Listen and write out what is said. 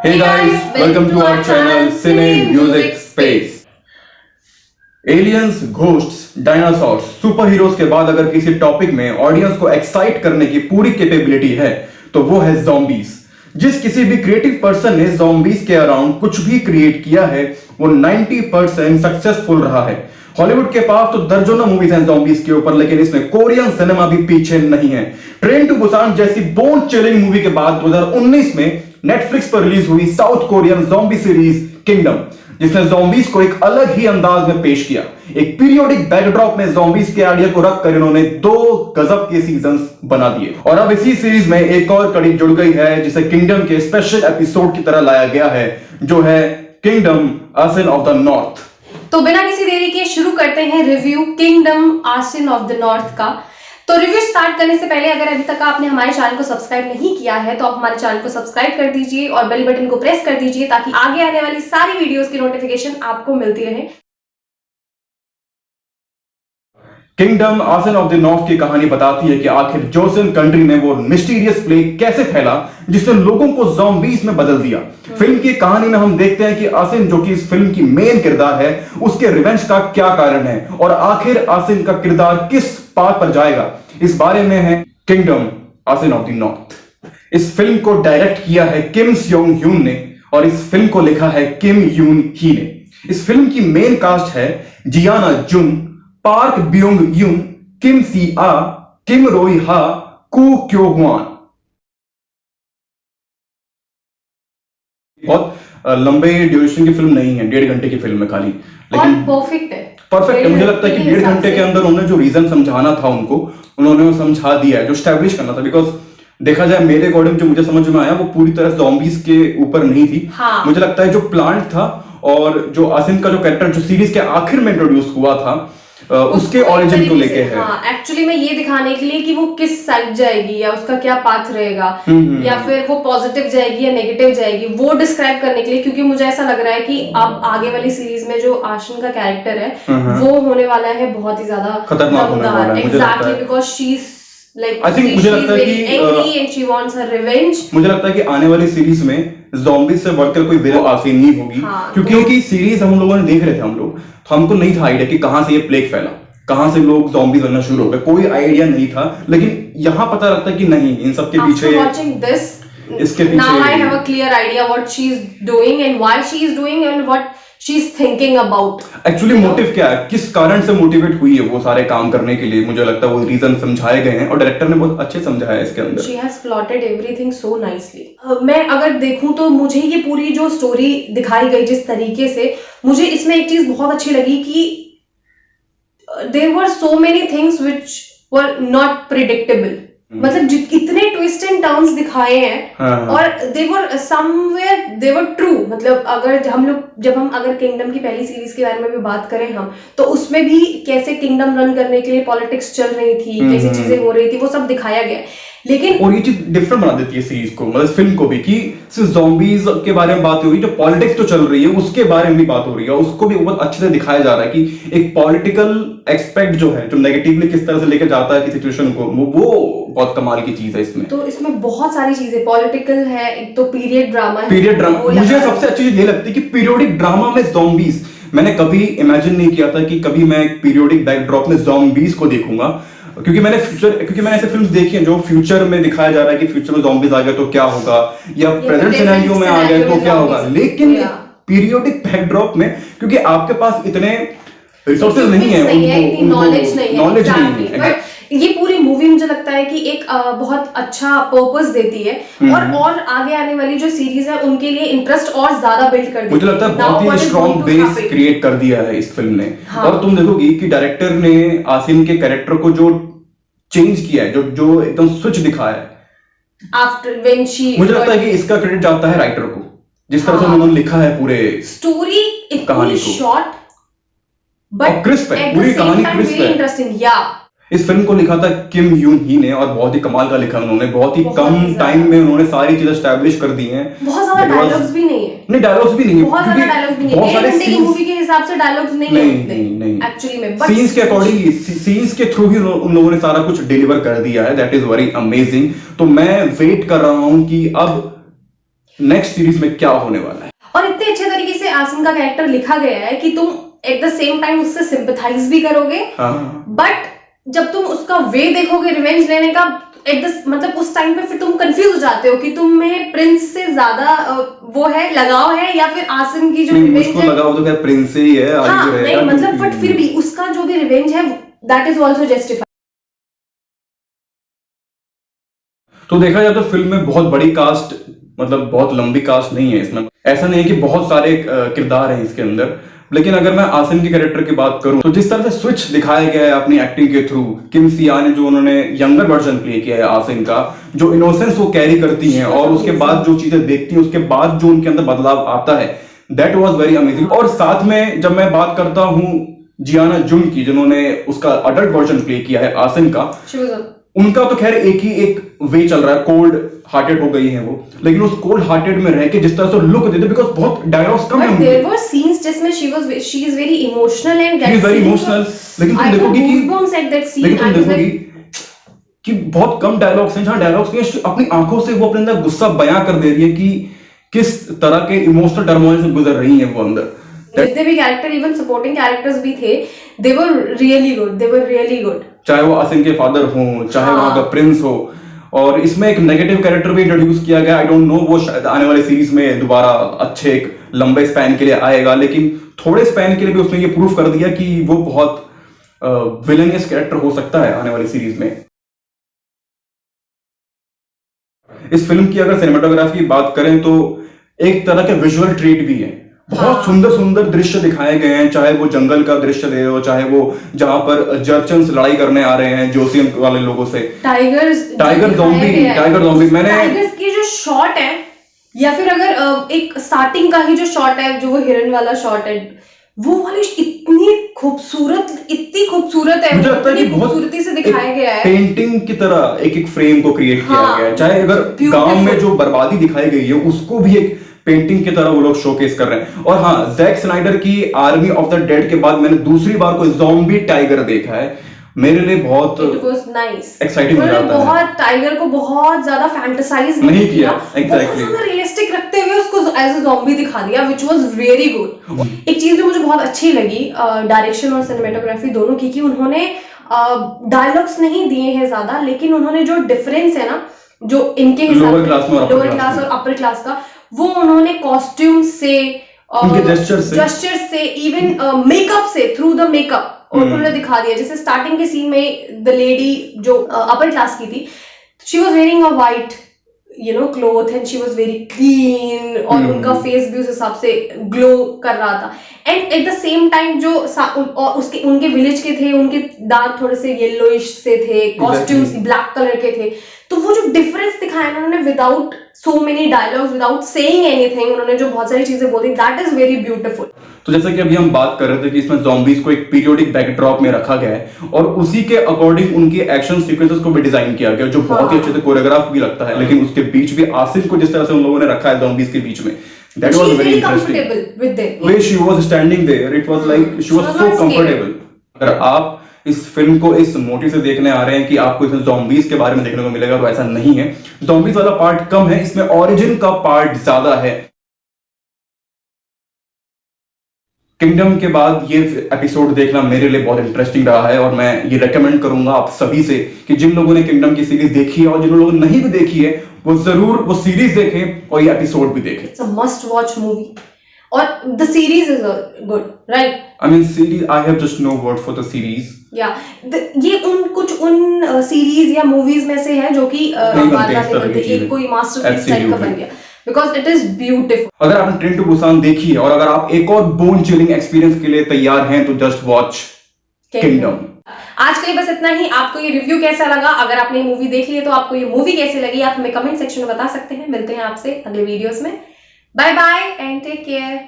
Hey guys, welcome to our channel Cine Music Space. Aliens, ghosts, dinosaurs, super heroes के बाद अगर किसी topic में ऑडियंस को एक्साइट करने की पूरी कैपेबिलिटी है तो वो है ज़ॉम्बीज। जिस किसी भी क्रिएटिव पर्सन ने ज़ॉम्बीज के अराउंड कुछ भी क्रिएट किया है वो 90% सक्सेसफुल रहा है। हॉलीवुड के पास तो दर्जनों मूवीज हैं ज़ॉम्बीज के ऊपर, लेकिन इसमें कोरियन सिनेमा भी पीछे नहीं है। ट्रेन टू बुसान जैसी बोन चिलिंग मूवी के बाद 2019 में नेटफ्लिक्स पर रिलीज हुई south Korean zombie series kingdom, जिसने ज़ॉम्बीज को एक अलग ही अंदाज में पेश किया। एक पीरियोडिक बैकड्रॉप में ज़ॉम्बीज के आइडिया को रखकर इन्होंने 2 गजब के सीजन्स बना दिए और अब इसी सीरीज में एक और कड़ी जुड़ गई है जिसे किंगडम के स्पेशल एपिसोड की तरह लाया गया है, जो है kingdom Asin of the north. तो बिना किसी देरी के शुरू करते हैं review kingdom Asin of the north का। तो रिव्यू स्टार्ट करने से पहले अगर अभी तक आपने हमारे चैनल को सब्सक्राइब नहीं किया है तो आप हमारे चैनल को सब्सक्राइब कर दीजिए और बेल बटन को प्रेस कर दीजिए ताकि आगे आने वाली सारी वीडियोस की नोटिफिकेशन आपको मिलती रहे। Kingdom Asin of the north की कहानी बताती है कि आखिर जोसेन कंट्री में वो मिस्टीरियस प्लेग कैसे फैला जिसने लोगों को ज़ॉम्बीज में बदल दिया। फिल्म की कहानी में हम देखते हैं कि आसिन, जो कि इस फिल्म की मेन किरदार है, उसके रिवेंज का क्या कारण है और आखिर आसिन का किरदार किस पाथ पर जाएगा, इस बारे में है kingdom Asin of the north. इस फिल्म को डायरेक्ट किया है किम स्योंग ह्यून ने और इस फिल्म को लिखा है किम यून ही ने। इस फिल्म की मेन कास्ट है जियाना जुन, पार्क ब्योंग यून, किम सी आ, किम रोई हा, कू क्यो हुआन। बहुत लंबे ड्यूरेशन की फिल्म नहीं है, 1.5 घंटे की फिल्म है खाली, लेकिन परफेक्ट है। परफेक्ट है। मुझे लगता है कि 1.5 घंटे के अंदर उन्होंने जो रीजन समझाना था उन्होंने वो समझा दिया है, जो स्टैब्लिश करना था। बिकॉज देखा जाए मेरे अकॉर्डिंग जो मुझे समझ में आया वो पूरी तरह ज़ॉम्बीज के ऊपर नहीं थी। हाँ। मुझे लगता है जो प्लांट था और जो आसिन का जो कैरेक्टर जो सीरीज के आखिर में इंट्रोड्यूस हुआ था उसके ओरिजिन को लेके है। हाँ, एक्चुअली में ये दिखाने के लिए कि वो किस साइड जाएगी या उसका क्या पाथ रहेगा या फिर वो पॉजिटिव जाएगी या नेगेटिव जाएगी, वो डिस्क्राइब करने के लिए। क्योंकि मुझे ऐसा लग रहा है कि अब आगे वाली सीरीज में जो आशिन का कैरेक्टर है वो होने वाला है बहुत ही ज्यादा खतरनाक होने वाला है। Exactly, because she is I think मुझे लगता है कि मुझे लगता है कि आने वाली सीरीज में ज़ॉम्बी से बढ़कर कोई विलन आसिन नहीं होगी। हाँ, क्योंकि सीरीज हम लोगों ने देख रहे थे तो हमको नहीं था आइडिया कि कहां से ये प्लेग फैला, कहां से लोग ज़ॉम्बी बनना शुरू हो गए, कोई आइडिया नहीं था। लेकिन यहाँ पता लगता है कि नहीं, इन सब के पीछे इसके पीछे now I have a clear idea what she is doing and why she is doing and what she is thinking about. Actually motive क्या है, किस कारण से मोटिवेट हुई है वो सारे काम करने के लिए, मुझे लगता है वो रीजन समझाए गए हैं और डायरेक्टर ने बहुत अच्छे समझाया है इसके अंदर। She has plotted everything so nicely. मैं अगर देखूं तो मुझे ये पूरी जो स्टोरी दिखाई गई जिस तरीके से, मुझे इसमें एक चीज बहुत अच्छी लगी कि there were so many things which were not predictable. मतलब इतने ट्विस्ट एंड टर्न्स दिखाए हैं और they were somewhere they were true. मतलब अगर जब हम अगर किंगडम की पहली सीरीज के बारे में भी बात करें हम, तो उसमें भी कैसे किंगडम रन करने के लिए पॉलिटिक्स चल रही थी, कैसी चीजें हो रही थी, वो सब दिखाया गया। लेकिन और ये चीज डिफरेंट बना देती है सीरीज को, मतलब फिल्म को भी, कि सिर्फ ज़ॉम्बीज के बारे में बात हो रही है, जो पॉलिटिक्स तो चल रही है उसके बारे में भी बात हो रही है, उसको भी बहुत अच्छे से दिखाया जा रहा है कि एक पॉलिटिकल एक्सपेक्ट जो है, जो नेगेटिवली किस तरह से लेकर जाता है कि सिचुएशन को, वो बहुत कमाल की चीज है इसमें। तो इसमें बहुत सारी चीजें पॉलिटिकल है, एक तो पीरियड ड्रामा है। पीरियड ड्रामा मुझे सबसे अच्छी चीज ये लगती है कि पीरियोडिक ड्रामा में ज़ॉम्बीज, मैंने कभी इमेजिन नहीं किया था कि कभी मैं एक पीरियोडिक बैकड्रॉप में ज़ॉम्बीज को देखूंगा। क्योंकि मैंने ऐसे फिल्म्स देखी हैं जो फ्यूचर में दिखाया जा रहा है कि फ्यूचर में ज़ॉम्बीज आ गए तो क्या होगा, या प्रेजेंट सिनेरियो में आ गए तो क्या होगा। लेकिन पीरियोडिक बैकड्रॉप में, क्योंकि आपके पास इतने रिसोर्सेज नहीं है, नॉलेज नहीं है, ये पूरी मूवी मुझे लगता है कि एक बहुत अच्छा पर्पस देती है और आगे आने वाली जो सीरीज है उनके लिए इंटरेस्ट और ज्यादा बिल्ड कर देती है। मुझे लगता है बहुत ही स्ट्रॉन्ग बेस क्रिएट कर दिया है इस फिल्म ने। हाँ। और तुम देखोगी कि डायरेक्टर ने आसिन के कैरेक्टर को जो चेंज किया है, जो एकदम स्विच दिखाया है आफ्टर व्हेन शी, मुझे लगता है कि इसका क्रेडिट जाता है राइटर को, जिस तरह से उन्होंने लिखा है पूरे स्टोरी, इतनी शॉर्ट बट क्रिस्प है, पूरी कहानी क्रिस्प है, इंटरेस्टिंग। या इस फिल्म को लिखा था किम यून ही ने और बहुत ही कमाल का लिखा उन्होंने, बहुत ही कम टाइम में उन्होंने सारी चीजें एस्टैब्लिश कर दी हैं। बहुत ज्यादा डायलॉग्स भी नहीं है, नहीं डायलॉग्स भी नहीं है, बहुत ज्यादा डायलॉग्स भी नहीं है, 1 घंटे की मूवी के हिसाब से डायलॉग्स नहीं है एक्चुअली में, बट सीन्स के अकॉर्डिंग, सीन्स के थ्रू ही उन लोगों ने सारा कुछ डिलीवर कर दिया है। That is very amazing. तो मैं वेट कर रहा हूं कि अब नेक्स्ट सीरीज में क्या होने वाला है। और इतने अच्छे तरीके से आसिम का कैरेक्टर लिखा गया है कि तुम एट द सेम टाइम उससे सिंपैथाइज भी करोगे, बट जब तुम उसका वे देखोगे रिवेंज लेने का, मतलब उस टाइम पे फिर तुम कंफ्यूज हो जाते हो कि तुम्हें प्रिंस से ज्यादा वो है लगाव है या फिर आसिम की जो रिवेंज है। लगाव तो क्या प्रिंस से ही है, हाँ, नहीं मतलब बट फिर भी उसका जो भी रिवेंज है दैट इज ऑल्सो जस्टिफाइड। तो देखा जाए तो फिल्म में बहुत बड़ी कास्ट, मतलब बहुत लंबी कास्ट नहीं है इसमें। ऐसा नहीं है कि बहुत सारे किरदार हैं इसके अंदर, लेकिन अगर मैं आसिम के कैरेक्टर की बात करूं तो जिस तरह से स्विच दिखाया गया है अपनी एक्टिंग के थ्रू, किम सिया ने जो उन्होंने यंगर वर्जन प्ले किया है आसिम का, जो इनोसेंस वो कैरी करती हैं और उसके बाद जो चीजें देखती हैं, उसके बाद जो उनके अंदर बदलाव आता है, दैट वाज वेरी अमेजिंग। और साथ में जब मैं बात करता हूं जियाना जुन की, जिन्होंने उसका अडल्ट वर्जन प्ले किया है आसिम का, उनका तो खैर एक ही एक वे चल रहा है, कोल्ड हार्टेड हो गई है वो, लेकिन उस कोल्ड हार्टेड में रह के जिस तरह से लुक देते, बिकॉज़ बहुत डायलॉग्स कम है, देयर वर सीन्स जिसमें she is very emotional and she is very emotional, लेकिन तुम देखोगी कि बहुत कम डायलॉग्स हैं, जहां डायलॉग्स नहीं, अपनी आंखों से वो अपने अंदर गुस्सा बयां कर दे रही है कि किस तरह के इमोशनल टर्मोइल से गुजर रही है वो अंदर। जितने भी कैरेक्टर, इवन सपोर्टिंग कैरेक्टर्स भी थे, they were really good। चाहे वो आसिम के फादर हो, चाहे वहां का प्रिंस हो, और इसमें एक नेगेटिव कैरेक्टर भी इंट्रोड्यूस किया गया। आई डोंट नो वो शायद आने वाले सीरीज में दोबारा अच्छे एक लंबे स्पैन के लिए आएगा, लेकिन थोड़े स्पैन के लिए भी उसने ये प्रूव कर दिया कि वो बहुत विलनियस कैरेक्टर हो सकता है आने वाली सीरीज में। इस फिल्म की अगर सिनेमाटोग्राफी की बात करें तो एक तरह के विजुअल ट्रीट भी है, बहुत सुंदर सुंदर दृश्य दिखाए गए हैं, चाहे वो जंगल का दृश्य ले लो, चाहे वो जहां पर जर्चन्स लड़ाई करने आ रहे हैं जोसियन वाले लोगों से, टाइगर ज़ॉम्बी मैंने टाइगर्स की जो शॉट है, या फिर अगर एक स्टार्टिंग का ही जो शॉट है, जो वो हिरन वाला शॉट है, वो वाली इतनी खूबसूरत है, मुझे लगता है कि बहुत खूबसूरती से दिखाया गया है, पेंटिंग की तरह एक एक फ्रेम को क्रिएट किया गया है। चाहे अगर गांव में जो बर्बादी दिखाई गई है उसको भी एक पेंटिंग की तरह वो लोग शोकेस कर रहे हैं। और हाँ, जैक स्नाइडर की आर्मी ऑफ द डेड के बाद मैंने दूसरी बार कोई ज़ॉम्बी टाइगर देखा है, मेरे लिए बहुत एक्साइटिंग हो जाता है। बहुत टाइगर को बहुत ज्यादा फैंटेसाइज नहीं किया, एग्जैक्टली रियलिस्टिक रखते हुए उसको एज अ ज़ॉम्बी दिखा दिया, व्हिच वाज वेरी गुड। एक चीज जो मुझे बहुत अच्छी लगी डायरेक्शन और सिनेमेटोग्राफी दोनों की, कि उन्होंने डायलॉग्स नहीं दिए हैं ज्यादा, लेकिन उन्होंने जो डिफरेंस है ना, जो इनके लोअर क्लास और अपर क्लास का, वो उन्होंने कॉस्ट्यूम से, जेस्चर से, इवन मेकअप से, थ्रू द मेकअप और उन्होंने दिखा दिया। जैसे स्टार्टिंग के सीन में द लेडी जो अपर क्लास की थी, she was wearing a white cloth and she was very clean, और उनका फेस भी उस हिसाब से ग्लो कर रहा था। And at the same time जो उनके विलेज के थे, उनके दांत थोड़े से येलोइश से थे, कॉस्ट्यूम्स ब्लैक कलर के थे, तो वो जो डिफरेंस दिखाया ना उन्होंने, without so many dialogues, without saying anything, उन्होंने जो बहुत सारी चीजें बोली, दैट इज वेरी ब्यूटीफुल। तो जैसे कि अभी हम बात कर रहे थे कि इसमें ज़ॉम्बीज को एक पीरियोडिक बैकड्रॉप में रखा गया है और उसी के अकॉर्डिंग उनकी एक्शन सीक्वेंसेस को भी डिजाइन किया गया, जो बहुत ही अच्छे से कोरियोग्राफ भी लगता है। लेकिन उसके बीच भी आसिफ को जिस तरह से उन लोगों ने रखा है ज़ॉम्बीज के बीच में, that was very interesting. With them. Way she was standing there, it was like she was so comfortable. अगर आप इस फिल्म को इस मोटिव से देखने आ रहे हैं कि आपको इसमें ज़ॉम्बीज के बारे में देखने को मिलेगा, तो ऐसा नहीं है। ज़ॉम्बीज वाला पार्ट कम है, इसमें ओरिजिन का पार्ट ज्यादा है। किंगडम के बाद ये एपिसोड देखना मेरे लिए बहुत इंटरेस्टिंग रहा है, और मैं ये रेकमेंड करूंगा आप सभी से कि जिन लोगों ने किंगडम की सीरीज देखी है और जिन लोगों ने नहीं भी देखी है, वो जरूर वो सीरीज देखें और ये एपिसोड भी देखें। It's a must watch movie. और the series is good, right? I mean series, I have just no word for the series. Yeah, ये उन सीरीज या मूवीज में से है जो कि एक कोई मास्टरपीस टाइप का बन गया, because it is beautiful. अगर आपने ट्रेन टू बुसान देखी है और अगर आप एक और बोन चिलिंग एक्सपीरियंस के लिए तैयार हैं, तो जस्ट वॉच किंगडम। आज के लिए बस इतना ही। आपको ये रिव्यू कैसा लगा? अगर आपने मूवी देख ली है तो आपको ये मूवी कैसी लगी आप हमें कमेंट सेक्शन में बता सकते हैं। मिलते हैं आपसे अगले वीडियोस में। Bye bye and take care.